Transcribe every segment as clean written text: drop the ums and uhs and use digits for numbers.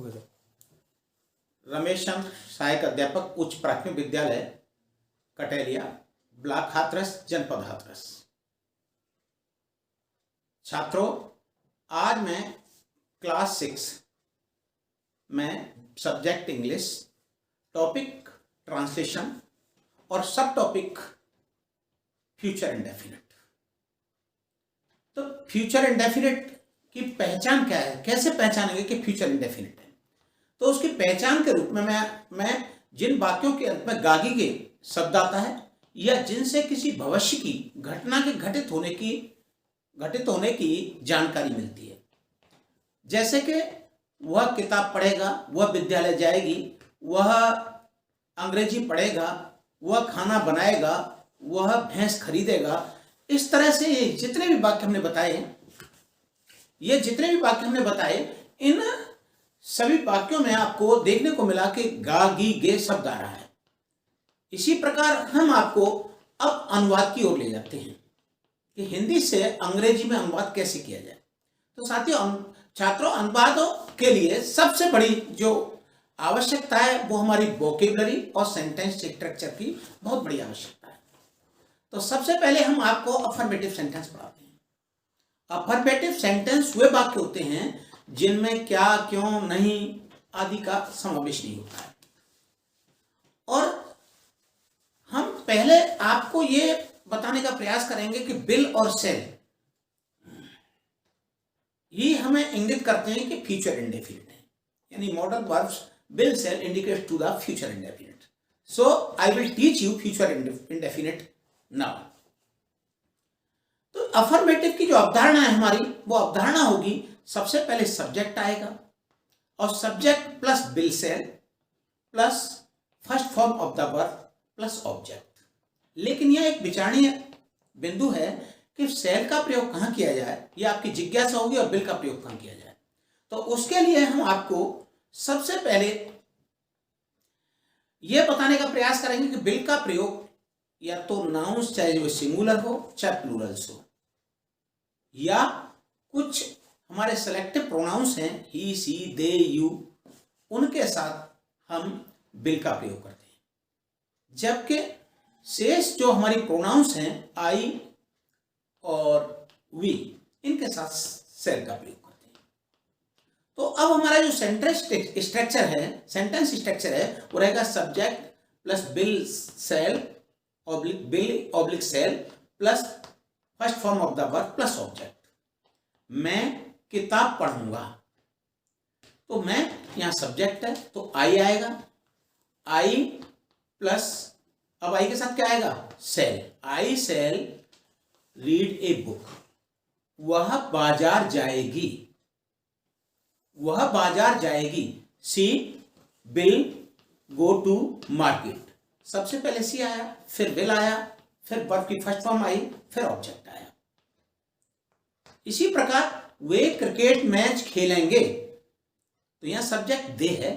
Okay sir. Ramesh Chandra, सहायक अध्यापक, उच्च प्राथमिक विद्यालय कटेलिया, ब्लॉक हाथरस, जनपद हाथरस। छात्रों, आज मैं क्लास 6 में सब्जेक्ट इंग्लिश, टॉपिक ट्रांसलेशन और सब टॉपिक फ्यूचर इंडेफिनिट। तो फ्यूचर इंडेफिनिट की पहचान क्या है, कैसे पहचानेंगे कि फ्यूचर इंडेफिनिट है? तो उसकी पहचान के रूप में मैं जिन वाक्यों के अंत में गागी के शब्द आता है या जिनसे किसी भविष्य की घटना के घटित होने की जानकारी मिलती है, जैसे कि वह किताब पढ़ेगा, वह विद्यालय जाएगी, वह अंग्रेजी पढ़ेगा, वह खाना बनाएगा, वह भैंस खरीदेगा। इस तरह से ये जितने भी वाक्य हमने बताए, इन सभी वाक्यों में आपको देखने को मिला कि गा गी गे शब्द आ रहा है। इसी प्रकार हम आपको अब अनुवाद की ओर ले जाते हैं कि हिंदी से अंग्रेजी में अनुवाद कैसे किया जाए। तो साथियों, छात्रों, अनुवादों के लिए सबसे बड़ी जो आवश्यकता है वो हमारी वोकेबलरी और सेंटेंस स्ट्रक्चर की बहुत बड़ी आवश्यकता है। तो सबसे पहले हम आपको अफर्मेटिव सेंटेंस पढ़ाते हैं। अफर्मेटिव सेंटेंस वे वाक्य होते हैं जिनमें क्या, क्यों, नहीं आदि का समावेश नहीं होता है। और हम पहले आपको ये बताने का प्रयास करेंगे कि बिल और सेल ये हमें इंगित करते हैं कि फ्यूचर इंडेफिनिट है, यानी model verbs will shall indicate to the future indefinite. So I will teach you future indefinite now. तो अफर्मेटिव की जो अवधारणा है हमारी, वो अवधारणा होगी, सबसे पहले सब्जेक्ट आएगा और subject plus will shall plus first form of the verb plus object. लेकिन यह एक विचारणीय बिंदु है कि सेल का प्रयोग कहां किया जाए, यह आपकी जिज्ञासा होगी, और बिल का प्रयोग कहां किया जाए। तो उसके लिए हम आपको सबसे पहले यह बताने का प्रयास करेंगे कि बिल का प्रयोग या तो नाउन्स, चाहे वो सिंगुलर हो चाहे प्लूरल्स हो, या कुछ हमारे सेलेक्टिव प्रोनाउंस हैं, ही, सी, दे, यू, उनके साथ हम बिल का प्रयोग करते हैं। जबकि शेष जो हमारी प्रोनाउंस हैं, आई और वी, इनके साथ सेल का प्रयोग करते हैं। तो अब हमारा जो सेंटेंस स्ट्रक्चर है वो रहेगा subject plus will shall oblique shall plus first form of the verb plus object. मैं किताब पढ़ूंगा, तो मैं यहां सब्जेक्ट है तो आई आएगा, आई प्लस, अब आई के साथ क्या आएगा, shall, I shall read a book. वह बाजार जाएगी, she will go to market. सबसे पहले सी आया, फिर विल आया, फिर वर्ब की फर्स्ट फॉर्म आई, फिर ऑब्जेक्ट आया। इसी प्रकार वे क्रिकेट मैच खेलेंगे, तो यहां सब्जेक्ट दे है,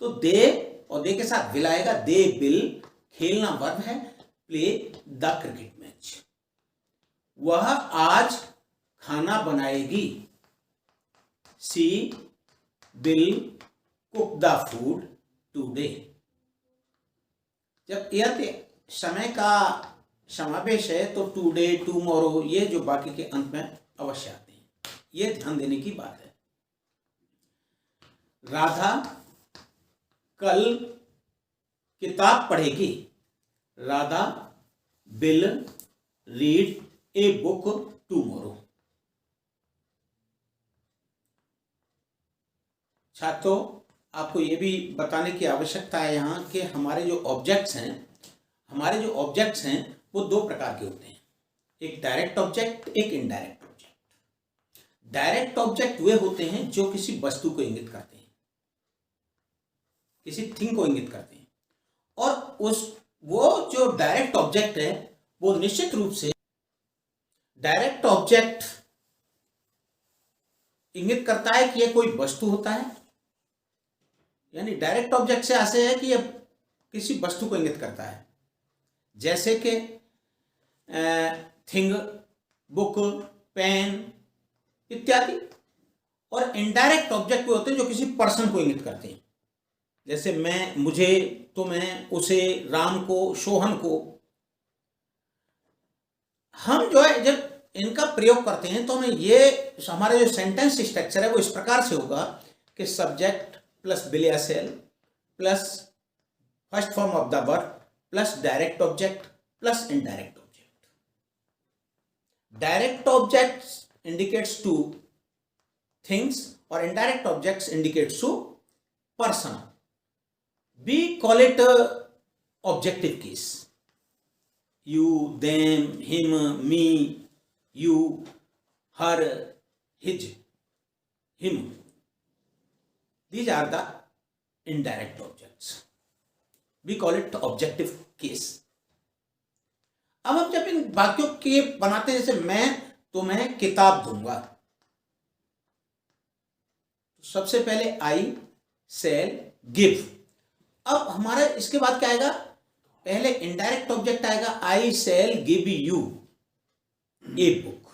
तो दे और दे के साथ विल आएगा, दे विल, खेलना वर्ब है, प्ले द क्रिकेट मैच। वह आज खाना बनाएगी, she will cook the food today. जब यह समय का समावेश है तो टुडे, टुमारो, ये जो बाकी के अंत में अवश्य आते हैं, ये ध्यान देने की बात है। राधा कल किताब पढ़ेगी, Radha will read a book tomorrow. छात्रों, आपको यह भी बताने की आवश्यकता है यहां कि हमारे जो ऑब्जेक्ट्स हैं वो दो प्रकार के होते हैं, एक डायरेक्ट ऑब्जेक्ट, एक इनडायरेक्ट ऑब्जेक्ट। डायरेक्ट ऑब्जेक्ट वे होते हैं जो किसी वस्तु को इंगित करते हैं, किसी थिंग को इंगित करते हैं, और वो जो डायरेक्ट ऑब्जेक्ट है वो निश्चित रूप से डायरेक्ट ऑब्जेक्ट इंगित करता है कि यह कोई वस्तु होता है, यानी डायरेक्ट ऑब्जेक्ट से ऐसे है कि यह किसी वस्तु को इंगित करता है, जैसे कि थिंग, बुक, पेन इत्यादि। और इनडायरेक्ट ऑब्जेक्ट वो होते हैं जो किसी पर्सन को इंगित करते हैं, जैसे मैं, मुझे, तुम्हें, उसे, राम को, सोहन को। हम जो है जब इनका प्रयोग करते हैं तो हमें ये, हमारा जो सेंटेंस स्ट्रक्चर है वो इस प्रकार से होगा कि सब्जेक्ट प्लस बिलिया shall plus first form of the verb plus direct object plus indirect object. Direct objects indicates two things और indirect objects indicates to person. We call it objective case. You, them, him, me, you, her, his, him. These are the indirect objects. We call it objective case. अब हम जब इन वाक्यों के बनाते हैं, जैसे मैं तुम्हें किताब दूंगा, सबसे पहले आई सेल गिव। अब हमारा इसके बाद क्या आएगा, पहले इनडायरेक्ट ऑब्जेक्ट आएगा, I shall give you a book.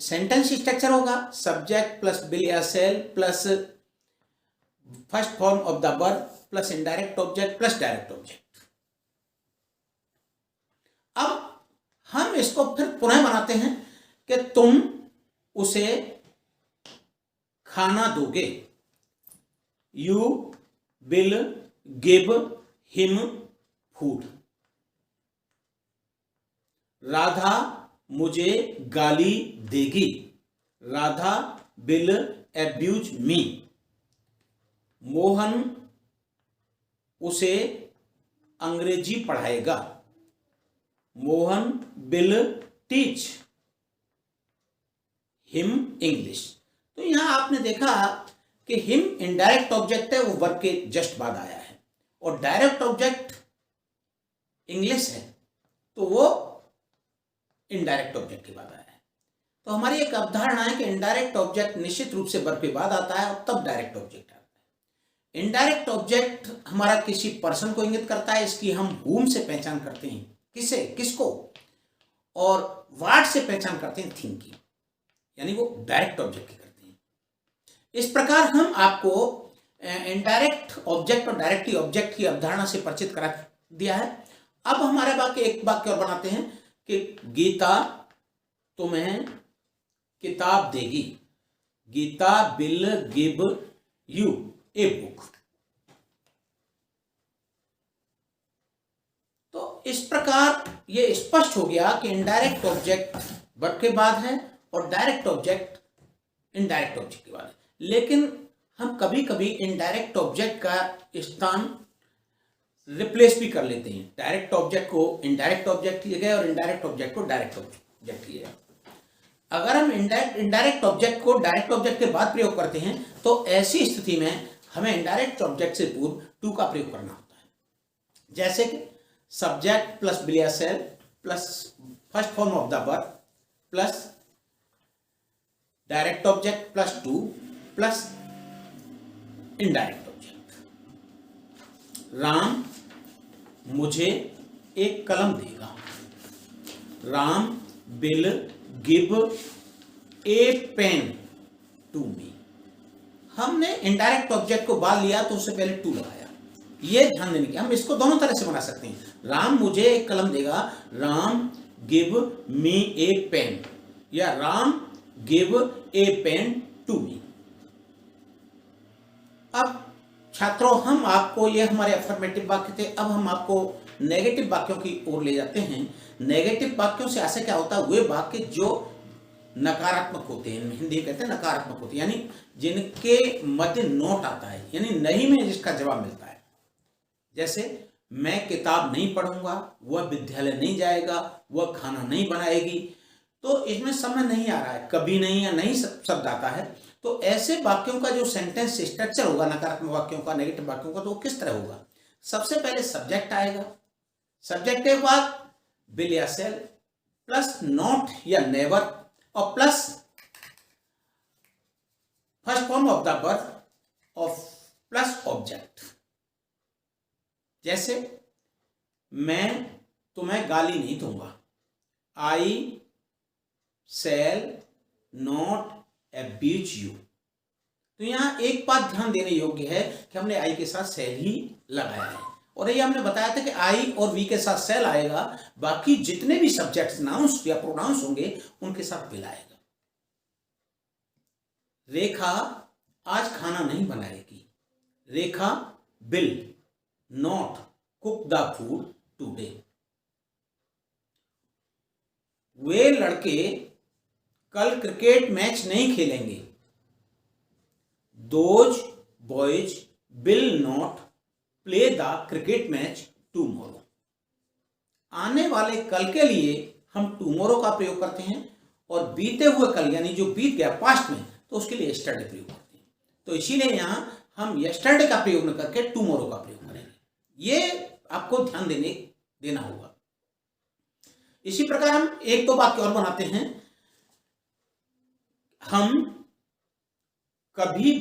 Sentence structure होगा सब्जेक्ट प्लस बिलिया shall plus first form of the verb plus indirect object plus direct object. अब हम इसको फिर पुनः बनाते हैं कि तुम उसे खाना दोगे, you will give him food. Radha मुझे गाली देगी, Radha will abuse me. Mohan उसे अंग्रेजी पढ़ाएगा, Mohan will teach him English. तो यहां आपने देखा कि हिम इनडायरेक्ट ऑब्जेक्ट है, वो वर्ब के जस्ट बाद आया है, और डायरेक्ट ऑब्जेक्ट इंग्लिश है तो वो इनडायरेक्ट ऑब्जेक्ट के बाद आया है। तो हमारी एक अवधारणा है कि इनडायरेक्ट ऑब्जेक्ट निश्चित रूप से वर्ब के बाद आता है और तब डायरेक्ट ऑब्जेक्ट आता है। इनडायरेक्ट ऑब्जेक्ट हमारा किसी पर्सन को इंगित करता है, इसकी हम हुम से पहचान करते हैं, किसे, किसको, और व्हाट से पहचान करते हैं, थिंग की, यानी वो डायरेक्ट ऑब्जेक्ट की करते हैं। इस प्रकार हम आपको इनडायरेक्ट ऑब्जेक्ट और डायरेक्टली ऑब्जेक्ट की अवधारणा से परिचित करा दिया है। अब हमारे वाक्य एक वाक्य और बनाते हैं कि गीता तुम्हें किताब देगी, Gita will give you a book. तो इस प्रकार ये स्पष्ट हो गया कि इनडायरेक्ट ऑब्जेक्ट वर्ब के बाद है और डायरेक्ट ऑब्जेक्ट इनडायरेक्ट ऑब्जेक्ट के बाद है। लेकिन हम कभी कभी इनडायरेक्ट ऑब्जेक्ट का स्थान रिप्लेस भी कर लेते हैं, डायरेक्ट ऑब्जेक्ट को इनडायरेक्ट ऑब्जेक्ट की जगह और इनडायरेक्ट ऑब्जेक्ट को डायरेक्ट ऑब्जेक्ट की जगह। अगर हम इनडायरेक्ट ऑब्जेक्ट को डायरेक्ट ऑब्जेक्ट के बाद प्रयोग करते हैं तो ऐसी स्थिति में हमें इनडायरेक्ट ऑब्जेक्ट से पूर्व टू का प्रयोग करना होता है, जैसे कि सब्जेक्ट प्लस बिलिया shall plus first form of the verb plus direct object plus to plus indirect object. Ram मुझे एक कलम देगा, Ram will give a pen to me. हमने इनडायरेक्ट ऑब्जेक्ट को बाद लिया तो उससे पहले टू लगाया, ये ध्यान देने की। हम इसको दोनों तरह से बना सकते हैं, राम मुझे एक कलम देगा, Ram give me a pen, या Ram give a pen to me. अब छात्रों, हम आपको, ये हमारे अफर्मेटिव वाक्य थे, अब हम आपको नेगेटिव वाक्यों की ओर ले जाते हैं। नेगेटिव वाक्यों से ऐसा क्या होता है, वे वाक्य जो नकारात्मक होते हैं, हिंदी में कहते हैं नकारात्मक होते हैं, यानी जिनके मध्य नोट आता है, यानी नहीं में जिसका जवाब मिलता है। जैसे मैं किताब नहीं पढ़ूंगा, वह विद्यालय नहीं जाएगा, वह खाना नहीं बनाएगी। तो इसमें समय नहीं आ रहा है, कभी नहीं या नहीं शब्द आता है। तो ऐसे वाक्यों का जो सेंटेंस स्ट्रक्चर होगा नकारात्मक वाक्यों का, नेगेटिव वाक्यों का, तो वो किस तरह होगा। सबसे पहले सब्जेक्ट आएगा, सब्जेक्ट के बाद विल या सेल प्लस नॉट या नेवर और plus first form of the verb of plus object. जैसे मैं तुम्हें गाली नहीं दूंगा, आई सेल नॉट बीच यू। तो यहाँ एक बात ध्यान देने योग्य है कि हमने आई के साथ सेल ही लगाया है, और ये हमने बताया था कि आई और वी के साथ सेल आएगा, बाकी जितने भी सब्जेक्ट्स नाउंस या प्रोनाउंस होंगे उनके साथ बिल आएगा। रेखा आज खाना नहीं बनाएगी। Rekha will not cook the food today. वे लड़के कल क्रिकेट मैच नहीं खेलेंगे। Those boys will not play the cricket match tomorrow. आने वाले कल के लिए हम टुमारो का प्रयोग करते हैं, और बीते हुए कल यानी जो बीत गया पास्ट में, तो उसके लिए यस्टरडे प्रयोग करते हैं। तो इसीलिए यहां हम यस्टरडे का प्रयोग न करके टुमारो का प्रयोग करेंगे। ये आपको ध्यान देना होगा। इसी प्रकार हम एक दो वाक्य और बनाते हैं। हम कभी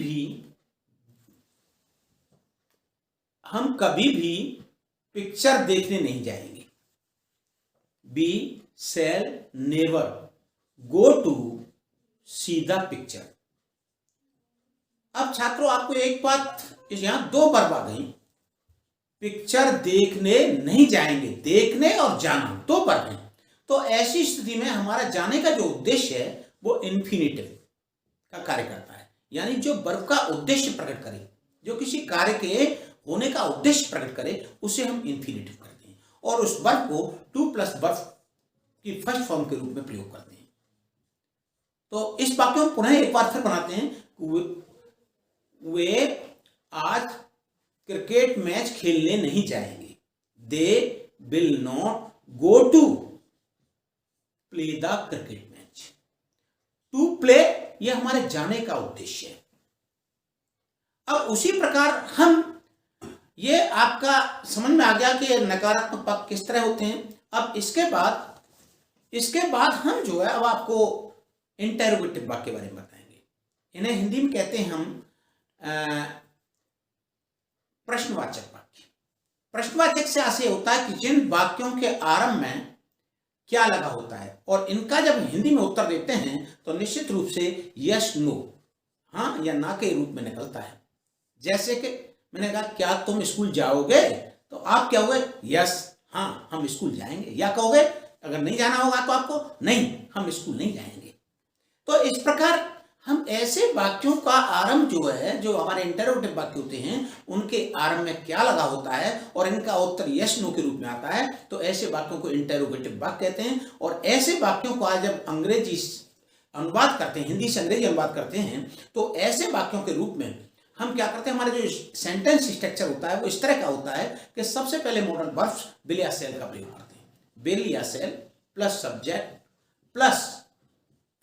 भी पिक्चर देखने नहीं जाएंगे। We shall never go to see the picture. अब छात्रों, आपको एक बात यहां दो बार आ गई, पिक्चर देखने नहीं जाएंगे। देखने और जाना दो बार है। तो ऐसी स्थिति में हमारा जाने का जो उद्देश्य है वो इन्फिनिटिव का कार्य करता है, यानी जो वर्ब का उद्देश्य प्रकट करे, जो किसी कार्य के होने का उद्देश्य प्रकट करे, उसे हम इन्फिनिटिव करते हैं, और उस वर्ब को टू प्लस वर्ब की फर्स्ट फॉर्म के रूप में प्रयोग करते हैं। तो इस वाक्य को पुनः एक बार फिर बनाते हैं। वे आज क्रिकेट मैच खेलने नहीं जाएंगे। They will not go to play the cricket match. To play यह हमारे जाने का उद्देश्य है। अब उसी प्रकार हम, ये आपका समझ में आ गया कि नकारात्मक वाक्य किस तरह होते हैं। अब इसके बाद हम जो है, अब आपको इंटेरोगेटिव वाक्य के बारे में बताएंगे। इन्हें हिंदी में कहते हैं हम प्रश्नवाचक वाक्य। प्रश्नवाचक से आशय होता है कि जिन वाक्यों के आरंभ में क्या लगा होता है, और इनका जब हिंदी में उत्तर देते हैं तो निश्चित रूप से यस नो, हाँ या ना के रूप में निकलता है। जैसे कि मैंने कहा क्या तुम स्कूल जाओगे, तो आप क्या होगे, यस हाँ हम स्कूल जाएंगे। या कहोगे अगर नहीं जाना होगा तो आपको, नहीं हम स्कूल नहीं जाएंगे। तो इस प्रकार हम ऐसे वाक्यों का आरंभ जो है, जो हमारे इंटरोगेटिव वाक्य होते हैं, उनके आरंभ में क्या लगा होता है और इनका उत्तर यस नो के रूप में आता है, तो ऐसे वाक्यों को इंटरोगेटिव वाक्य कहते हैं। और ऐसे वाक्यों को आज जब अंग्रेजी अनुवाद करते हैं, हिंदी से अंग्रेजी अनुवाद करते हैं, तो ऐसे वाक्यों के रूप में हम क्या करते हैं, हमारे जो सेंटेंस स्ट्रक्चर होता है वो इस तरह का होता है कि सबसे पहले मॉडर्न वर्ब्स विल या शैल का प्रयोग करते हैं। विल या शैल plus subject plus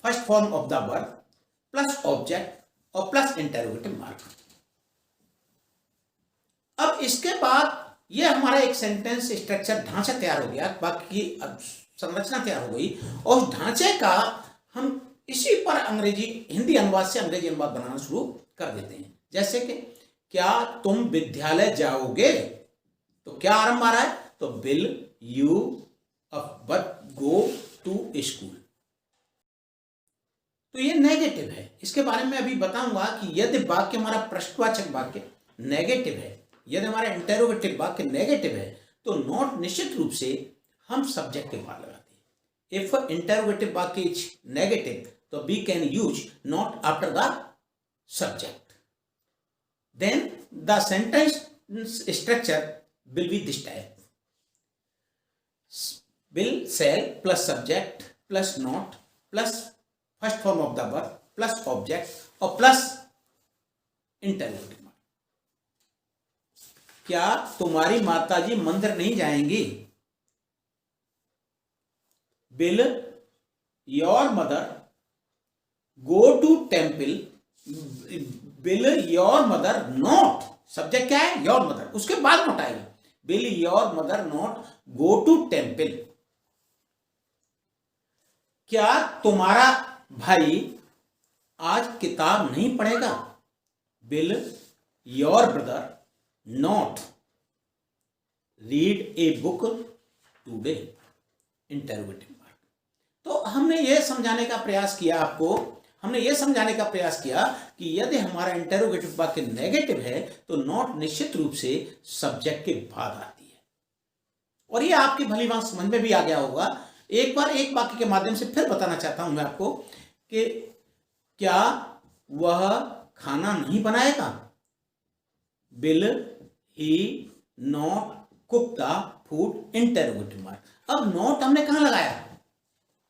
first form of the verb plus object और प्लस इंटरोगेटिव मार्क। अब इसके बाद ये हमारा एक सेंटेंस स्ट्रक्चर ढांचा तैयार हो गया, बाकी संरचना तैयार हो गई, और उस ढांचे का हम इसी पर हिंदी अनुवाद से अंग्रेजी अनुवाद बनाना शुरू कर देते हैं। जैसे कि क्या तुम विद्यालय जाओगे, तो क्या आरंभ आ रहा है, तो will you go to school. तो ये नेगेटिव है। इसके बारे में अभी बताऊंगा कि यदि वाक्य हमारा प्रश्नवाचक वाक्य नेगेटिव है, यदि हमारा इंटरोगेटिव वाक्य नेगेटिव है, तो नॉट निश्चित रूप से हम सब्जेक्ट के बाद लगाते हैं। इफ इंटरोगेटिव वाक्य इज नेगेटिव, तो we can use not after the subject. Then the sentence structure will be this type: will, shall plus subject plus not plus first form of the verb plus object और plus interrogative mark। क्या तुम्हारी माताजी मंदिर नहीं जाएंगी? Will your mother go to temple? Will your mother not, subject क्या है, your mother, उसके बाद नॉट आएगा। Will your mother not go to temple? क्या तुम्हारा भाई आज किताब नहीं पढ़ेगा? Will your brother not read a book today? Interrogative mark. तो हमने यह समझाने का प्रयास किया आपको हमने ये समझाने का प्रयास किया कि यदि हमारा इंटेरोगेटिव वाक्य नेगेटिव है तो नॉट निश्चित रूप से सब्जेक्ट के बाद आती है। और ये आपकी भली बात समझ में भी आ गया होगा। एक बार एक वाक्य के माध्यम से फिर बताना चाहता हूं मैं आपको कि क्या वह खाना नहीं बनाएगा? Will he not cook the food? Interrogative mark. अब नॉट हमने कहां लगाया?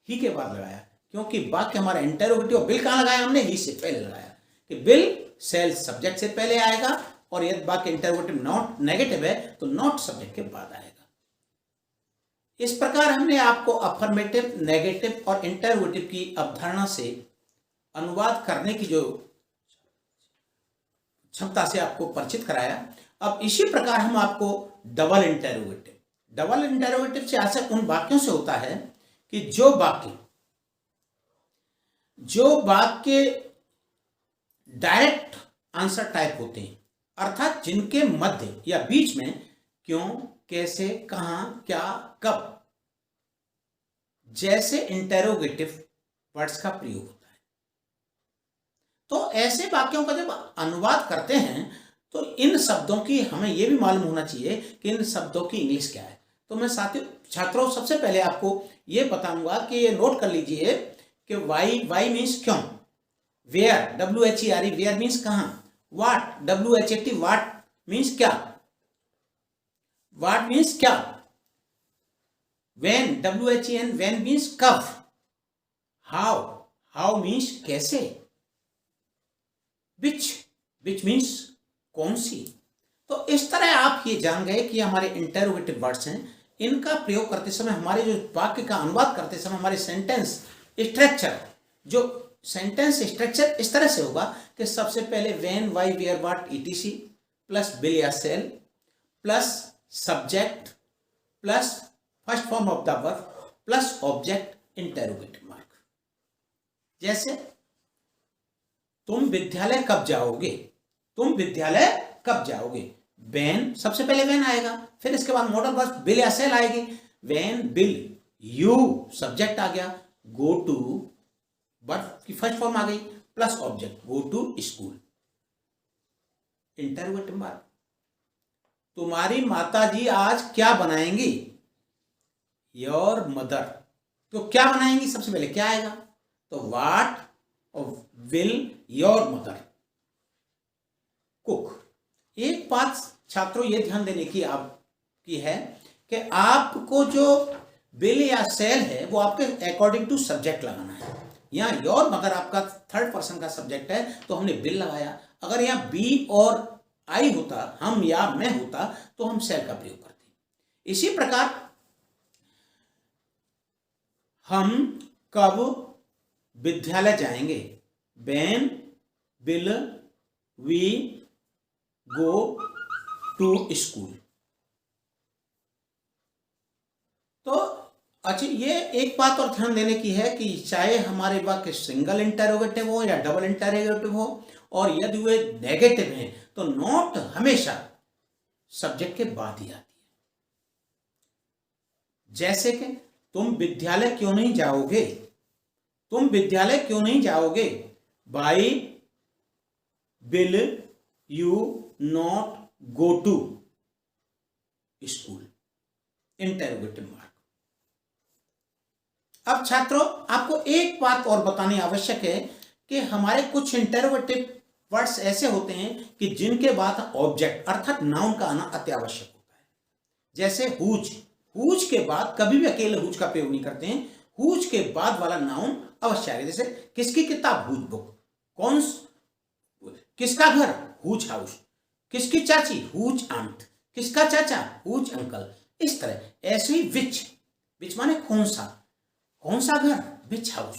ही के बाद लगाया, क्योंकि वाक्य हमारा इंटेरोगेटिव। बिल कहां लगाया हमने? ही से पहले लगाया कि बिल सेल सब्जेक्ट से पहले आएगा, और यदि वाक्य इंटेरोगेटिव नॉट नेगेटिव है तो नॉट सब्जेक्ट के बाद आएगा। इस प्रकार हमने आपको अफर्मेटिव, नेगेटिव और इंटेरोगेटिव की अवधारणा से अनुवाद करने की जो क्षमता से आपको परिचित कराया। अब इसी प्रकार हम आपको डबल इंटेरोगेटिव से आशा उन वाक्यों से होता है कि जो वाक्य डायरेक्ट आंसर टाइप होते हैं, अर्थात जिनके मध्य या बीच में क्यों, कैसे, कहां, क्या, कब जैसे इंटेरोगेटिव वर्ड्स का प्रयोग होता है। तो ऐसे वाक्यों का जब अनुवाद करते हैं तो इन शब्दों की हमें यह भी मालूम होना चाहिए कि इन शब्दों की इंग्लिश क्या है। तो मैं साथियों, छात्रों, सबसे पहले आपको यह बताऊंगा कि ये नोट कर लीजिए कि वाई मीन्स क्यों, वेयर, WHERE, वेयर मीन्स कहां, वाट, WHAT, वाट मीन्स क्या, वाट मीन्स क्या, वेन, WHEN, वेन मीन्स कब, हाउ मीन्स कैसे, विच मीन्स कौन सी। तो इस तरह आप ये जान गए कि हमारे इंटेरोगेटिव वर्ड्स हैं। इनका प्रयोग करते समय, हमारे जो वाक्य का अनुवाद करते समय, हमारे सेंटेंस स्ट्रक्चर इस तरह से होगा कि सबसे पहले when, why, where, what, ETC plus will या shall plus subject plus first form of the verb plus object interrogative mark. जैसे तुम विद्यालय कब जाओगे, व्हेन, सबसे पहले व्हेन आएगा, फिर इसके बाद मॉडल वर्ब बिल या सेल आएगी, व्हेन, बिल, यू सब्जेक्ट आ गया, गो टू वर्ब की फर्स्ट फॉर्म आ गई plus object, go to school, interrogative mark. तुम्हारी माताजी आज क्या बनाएंगी, योर मदर। तो क्या बनाएंगी, सबसे पहले क्या आएगा, तो व्हाट और विल योर मदर कुक। एक बात छात्रों ये ध्यान देने की आपकी है कि आपको जो बिल या सेल है वो आपके अकॉर्डिंग टू सब्जेक्ट लगाना है। यहाँ योर मदर आपका थर्ड पर्सन का सब्जेक्ट है तो हमने बिल लगाया। अगर यहाँ बी और आई होता, हम या मैं होता, तो हम सेल का प्रयोग करते। इसी प्रकार हम कब विद्यालय जाएंगे, when will we go to school. तो अच्छा, ये एक बात और ध्यान देने की है कि चाहे हमारे वाक्य सिंगल इंटेरोगेटिव हो या डबल इंटेरोगेटिव हो, और यदि वे नेगेटिव हैं तो नॉट हमेशा सब्जेक्ट के बाद ही आती है। जैसे कि तुम विद्यालय क्यों नहीं जाओगे, why will you not go to school, interrogative mark. अब छात्रों, आपको एक बात और बतानी आवश्यक है कि हमारे कुछ इंटेरोगेटिव वर्ड्स ऐसे होते हैं कि जिनके बाद ऑब्जेक्ट अर्थात नाउन का आना अत्यावश्यक होता है। जैसे हुज के बाद कभी भी अकेले हुज का प्रयोग नहीं करते हैं, हुज के बाद वाला नाउन अवश्य है। जैसे किसकी किताब, हुज बुक, किसका घर, हुज हाउस, किसकी चाची, हुज आंट, किसका चाचा, हुज अंकल। इस तरह ऐसे ही विच माने कौन सा घर, विच हाउस,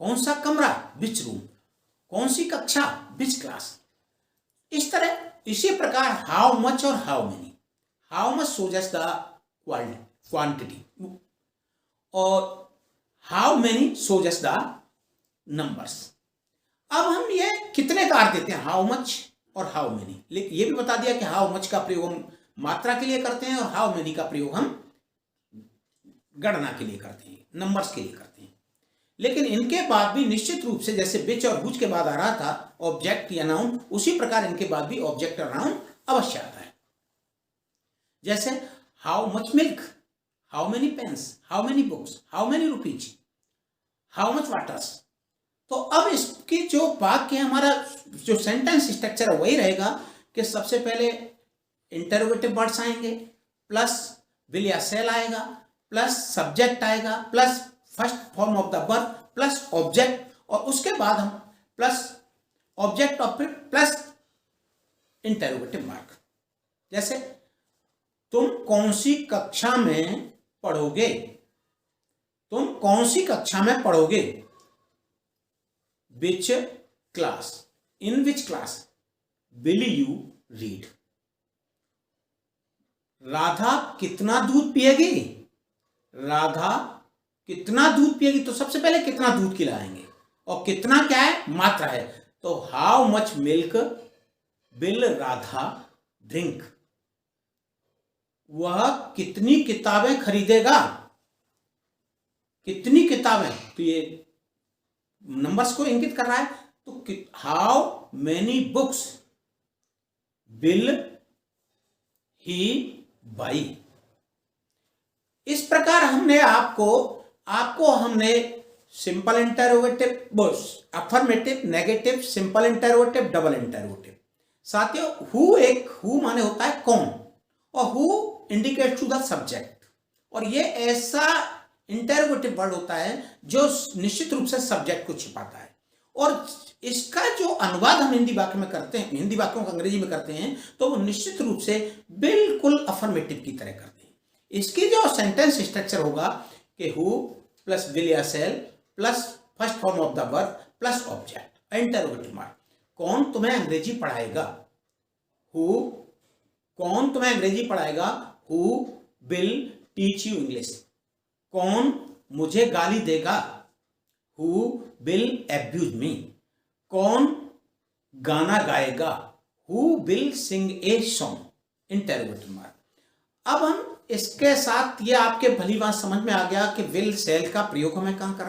कौन सा कमरा, विच रूम, कौन सी कक्षा, विच क्लास। इस तरह इसी प्रकार हाउ मच और how many, how much shows the quantity और how many shows the numbers. अब हम ये कितने का अर्थ देते हैं, हाउ मच और हाउ मेनी। लेकिन ये भी बता दिया कि हाउ मच का प्रयोग हम मात्रा के लिए करते हैं और हाउ मेनी का प्रयोग हम गणना के लिए करते हैं, नंबर्स के लिए करते हैं। लेकिन इनके बाद भी निश्चित रूप से जैसे विच और हुज के बाद आ रहा था ऑब्जेक्ट या नाउन, उसी प्रकार इनके बाद भी ऑब्जेक्ट और नाउन अवश्य आता है। जैसे how much milk, how many pens, how many books, how many rupees, how much waters. तो अब इसकी जो वाक्य है, हमारा जो सेंटेंस स्ट्रक्चर है वही रहेगा कि सबसे पहले इंटरोगेटिव वर्ड्स आएंगे, प्लस विल या सेल आएगा, प्लस सब्जेक्ट आएगा, plus first form of the verb, plus object, और उसके बाद हम प्लस ऑब्जेक्ट और फिर प्लस इंटरोगेटिव मार्क। जैसे तुम कौन सी कक्षा में पढ़ोगे, तुम कौन सी कक्षा में पढ़ोगे, which class, in which class will you read. Radha कितना दूध पिएगी, राधा कितना दूध पिएगी, तो सबसे पहले कितना दूध खिलाएंगे, और कितना क्या है, मात्रा है, तो how much milk will Radha drink. वह कितनी किताबें खरीदेगा, कितनी किताबें, तो ये नंबर्स को इंगित कर रहा है, तो how many books will he buy. इस प्रकार हमने आपको हमने simple interrogative, affirmative, negative, simple interrogative, double interrogative. साथियों, हु माने होता है कौन, और who indicates to the subject, और ये ऐसा इंटरोगेटिव वर्ड होता है जो निश्चित रूप से सब्जेक्ट को छिपाता है। और इसका जो अनुवाद हम हिंदी वाक्य में करते हैं, हिंदी वाक्यों को अंग्रेजी में करते हैं, तो वो निश्चित रूप से बिल्कुल अफर्मेटिव की तरह करते हैं। इसकी जो सेंटेंस स्ट्रक्चर होगा कि हु प्लस विल या shall plus first form of the verb plus object interrogative mark. कौन तुम्हें अंग्रेजी पढ़ाएगा, हु, कौन तुम्हें अंग्रेजी पढ़ाएगा, who will teach you English. कौन मुझे गाली देगा, हु विल अब्यूज मी। कौन गाना गाएगा, who will sing a song, interrogative mark. अब हम इसके साथ, ये आपके भली बात समझ में आ गया कि विल सेल का प्रयोग हमें कहां करना